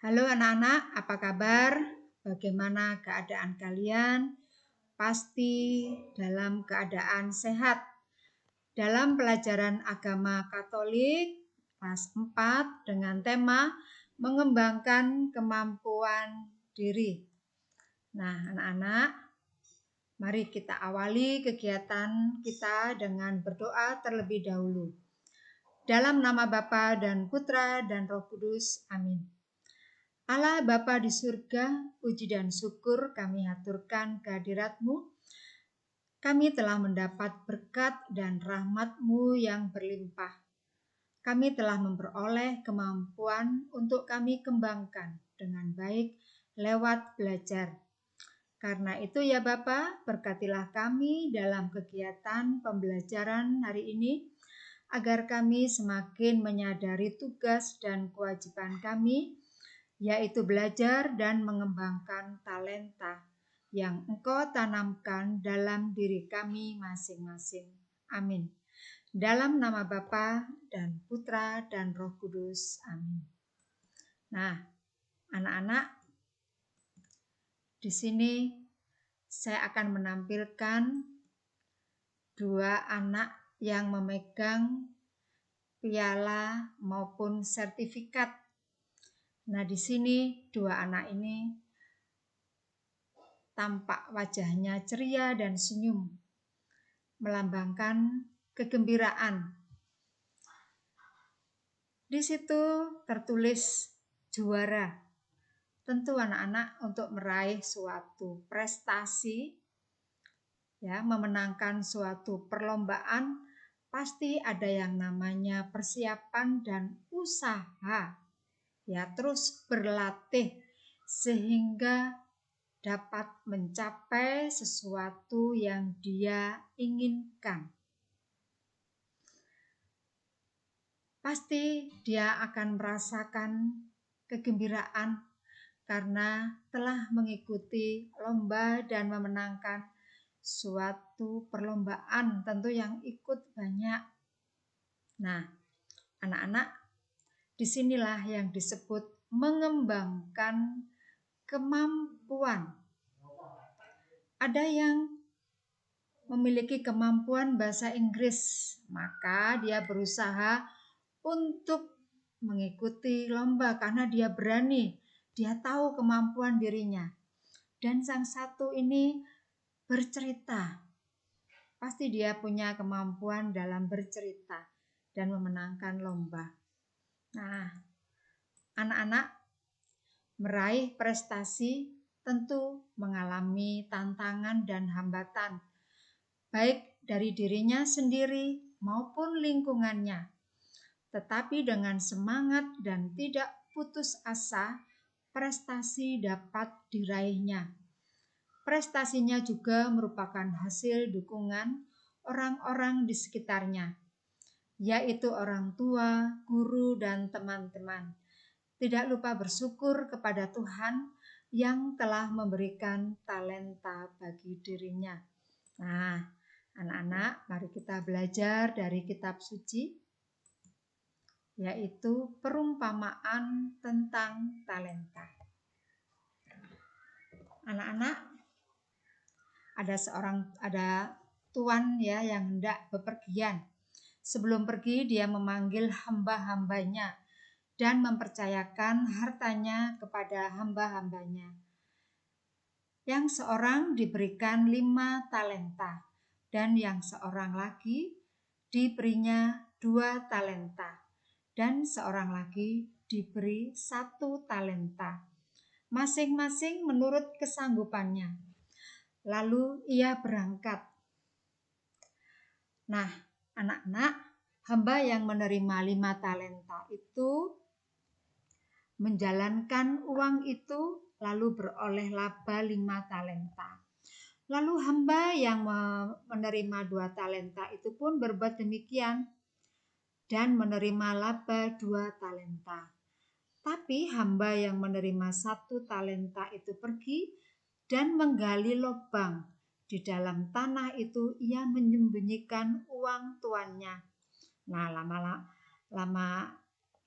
Halo anak-anak, apa kabar? Bagaimana keadaan kalian? Pasti dalam keadaan sehat. Dalam pelajaran agama Katolik kelas 4 dengan tema mengembangkan kemampuan diri. Nah, anak-anak, mari kita awali kegiatan kita dengan berdoa terlebih dahulu. Dalam nama Bapa dan Putra dan Roh Kudus, amin. Allah Bapa di surga, puji dan syukur kami haturkan kehadirat-Mu. Kami telah mendapat berkat dan rahmat-Mu yang berlimpah. Kami telah memperoleh kemampuan untuk kami kembangkan dengan baik lewat belajar. Karena itu ya Bapa, berkatilah kami dalam kegiatan pembelajaran hari ini, agar kami semakin menyadari tugas dan kewajiban kami, yaitu belajar dan mengembangkan talenta yang Engkau tanamkan dalam diri kami masing-masing. Amin. Dalam nama Bapa dan Putra dan Roh Kudus. Amin. Nah, anak-anak, di sini saya akan menampilkan dua anak yang memegang piala maupun sertifikat. Nah, di sini dua anak ini tampak wajahnya ceria dan senyum, melambangkan kegembiraan. Di situ tertulis juara. Tentu anak-anak untuk meraih suatu prestasi, ya, memenangkan suatu perlombaan, pasti ada yang namanya persiapan dan usaha. Ya, terus berlatih sehingga dapat mencapai sesuatu yang dia inginkan. Pasti dia akan merasakan kegembiraan karena telah mengikuti lomba dan memenangkan suatu perlombaan, tentu yang ikut banyak. Nah, anak-anak, disinilah yang disebut mengembangkan kemampuan. Ada yang memiliki kemampuan bahasa Inggris, maka dia berusaha untuk mengikuti lomba karena dia berani, dia tahu kemampuan dirinya. Dan sang satu ini bercerita, pasti dia punya kemampuan dalam bercerita dan memenangkan lomba. Nah, anak-anak, meraih prestasi tentu mengalami tantangan dan hambatan, baik dari dirinya sendiri maupun lingkungannya. Tetapi dengan semangat dan tidak putus asa, prestasi dapat diraihnya. Prestasinya juga merupakan hasil dukungan orang-orang di sekitarnya, yaitu orang tua, guru, dan teman-teman. Tidak lupa bersyukur kepada Tuhan yang telah memberikan talenta bagi dirinya. Nah, anak-anak, mari kita belajar dari kitab suci, yaitu perumpamaan tentang talenta. Anak-anak, ada tuan ya yang hendak bepergian. Sebelum pergi dia memanggil hamba-hambanya dan mempercayakan hartanya kepada hamba-hambanya. Yang seorang diberikan 5 talenta dan yang seorang lagi diberinya 2 talenta dan seorang lagi diberi 1 talenta. Masing-masing menurut kesanggupannya. Lalu ia berangkat. Nah, anak-anak, hamba yang menerima 5 talenta itu menjalankan uang itu lalu beroleh laba 5 talenta. Lalu hamba yang menerima 2 talenta itu pun berbuat demikian dan menerima laba 2 talenta. Tapi hamba yang menerima 1 talenta itu pergi dan menggali lubang. Di dalam tanah itu ia menyembunyikan uang tuannya. Nah, lama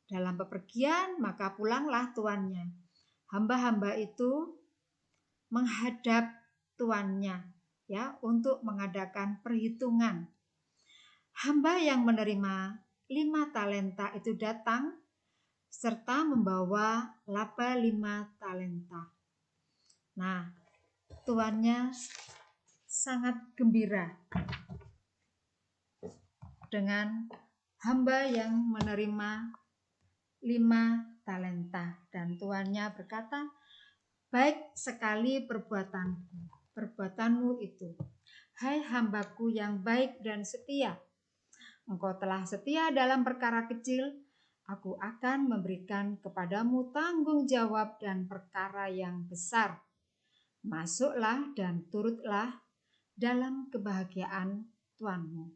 dalam bepergian maka pulanglah tuannya. hamba-hamba itu menghadap tuannya ya untuk mengadakan perhitungan. Hamba yang menerima 5 talenta itu datang serta membawa laba 5 talenta. Nah, tuannya sangat gembira dengan hamba yang menerima 5 talenta, dan tuannya berkata, "Baik sekali perbuatanmu itu, hai hambaku yang baik dan setia. Engkau telah setia dalam perkara kecil, aku akan memberikan kepadamu tanggung jawab dan perkara yang besar. Masuklah dan turutlah dalam kebahagiaan tuanmu."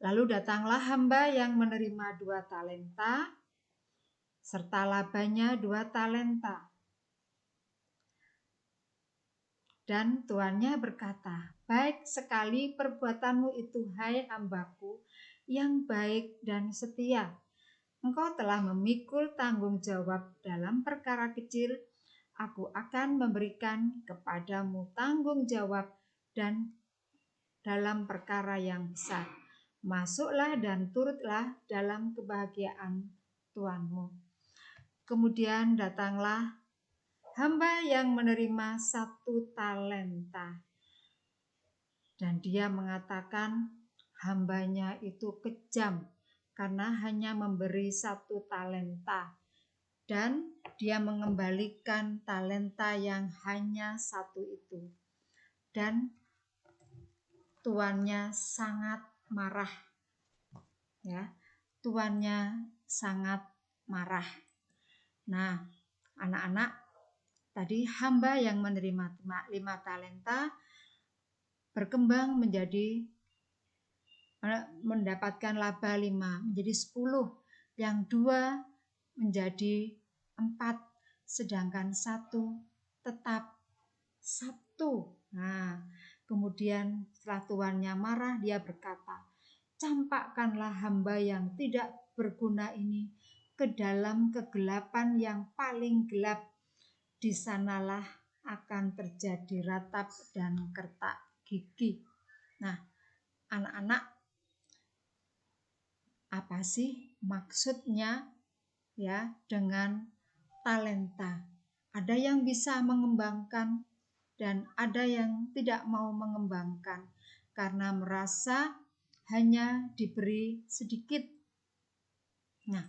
Lalu datanglah hamba yang menerima 2 talenta serta labanya 2 talenta. Dan tuannya berkata, "Baik sekali perbuatanmu itu, hai hambaku yang baik dan setia. Engkau telah memikul tanggung jawab dalam perkara kecil, aku akan memberikan kepadamu tanggung jawab dan dalam perkara yang besar. Masuklah dan turutlah dalam kebahagiaan tuanmu." Kemudian datanglah hamba yang menerima 1 talenta. Dan dia mengatakan hambanya itu kejam karena hanya memberi 1 talenta. Dan dia mengembalikan talenta yang hanya 1 itu. Dan tuannya sangat marah. Ya, tuannya sangat marah. Nah, anak-anak, tadi hamba yang menerima 5 talenta berkembang menjadi mendapatkan laba 5 menjadi 10, yang 2 menjadi 4, sedangkan 1 tetap 1. Nah, kemudian setelah tuannya marah, dia berkata, "Campakkanlah hamba yang tidak berguna ini ke dalam kegelapan yang paling gelap. Di sanalah akan terjadi ratap dan kertak gigi." Nah, anak-anak, apa sih maksudnya ya dengan talenta? Ada yang bisa mengembangkan dan ada yang tidak mau mengembangkan karena merasa hanya diberi sedikit. Nah,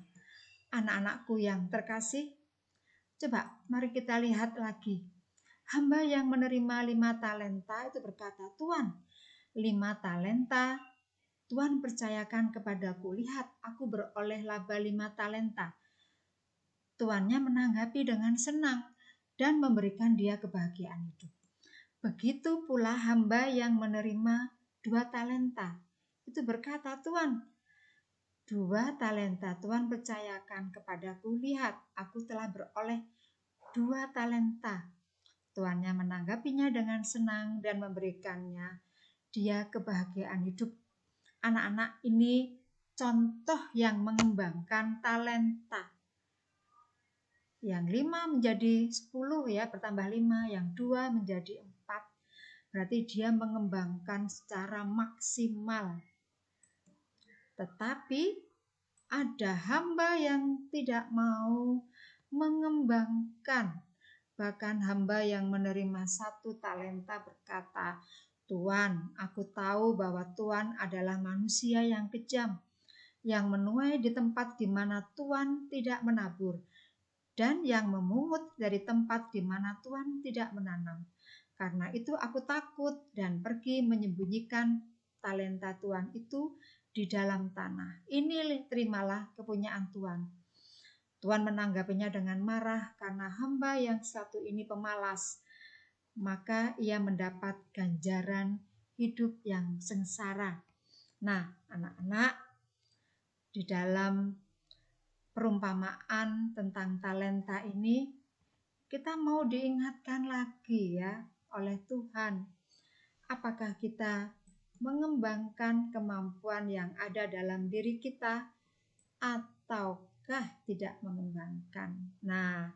anak-anakku yang terkasih, coba mari kita lihat lagi. Hamba yang menerima 5 talenta itu berkata, "Tuan, 5 talenta Tuhan percayakan kepadaku. Lihat, aku beroleh laba 5 talenta." Tuannya menanggapi dengan senang dan memberikan dia kebahagiaan hidup. Begitu pula hamba yang menerima 2 talenta. Itu berkata, "Tuan, 2 talenta Tuhan percayakan kepadaku. Lihat, aku telah beroleh 2 talenta." Tuannya menanggapinya dengan senang dan memberikannya dia kebahagiaan hidup. Anak-anak, ini contoh yang mengembangkan talenta. Yang 5 menjadi 10 ya, bertambah 5, yang 2 menjadi 4. Berarti dia mengembangkan secara maksimal. Tetapi ada hamba yang tidak mau mengembangkan. Bahkan hamba yang menerima 1 talenta berkata, "Tuan, aku tahu bahwa Tuan adalah manusia yang kejam, yang menuai di tempat di mana Tuan tidak menabur, dan yang memungut dari tempat di mana Tuan tidak menanam. Karena itu aku takut dan pergi menyembunyikan talenta Tuan itu di dalam tanah. Ini terimalah kepunyaan Tuan." Tuan menanggapinya dengan marah karena hamba yang satu ini pemalas. Maka ia mendapat ganjaran hidup yang sengsara. Nah, anak-anak, di dalam perumpamaan tentang talenta ini, kita mau diingatkan lagi ya oleh Tuhan. Apakah kita mengembangkan kemampuan yang ada dalam diri kita ataukah tidak mengembangkan? Nah,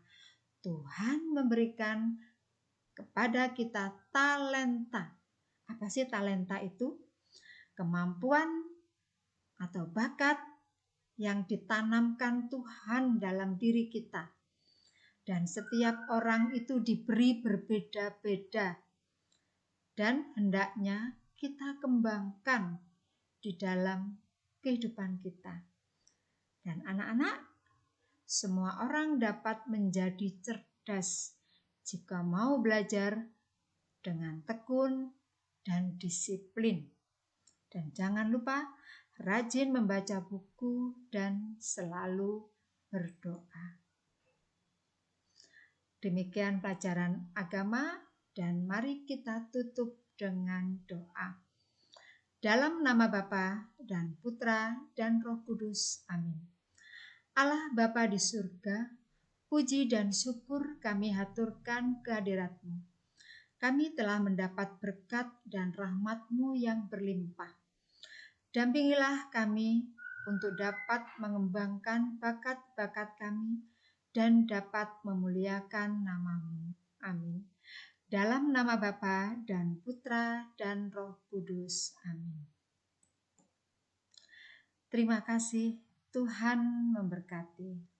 Tuhan memberikan kepada kita talenta. Apa sih talenta itu? Kemampuan atau bakat yang ditanamkan Tuhan dalam diri kita. Dan setiap orang itu diberi berbeda-beda. Dan hendaknya kita kembangkan di dalam kehidupan kita. Dan anak-anak, semua orang dapat menjadi cerdas jika mau belajar dengan tekun dan disiplin. Dan jangan lupa rajin membaca buku dan selalu berdoa. Demikian pelajaran agama, dan mari kita tutup dengan doa. Dalam nama Bapa dan Putra dan Roh Kudus. Amin. Allah Bapa di surga, puji dan syukur kami haturkan kehadirat-Mu. Kami telah mendapat berkat dan rahmat-Mu yang berlimpah. Dampingilah kami untuk dapat mengembangkan bakat-bakat kami dan dapat memuliakan nama-Mu. Amin. Dalam nama Bapa dan Putra dan Roh Kudus. Amin. Terima kasih. Tuhan memberkati.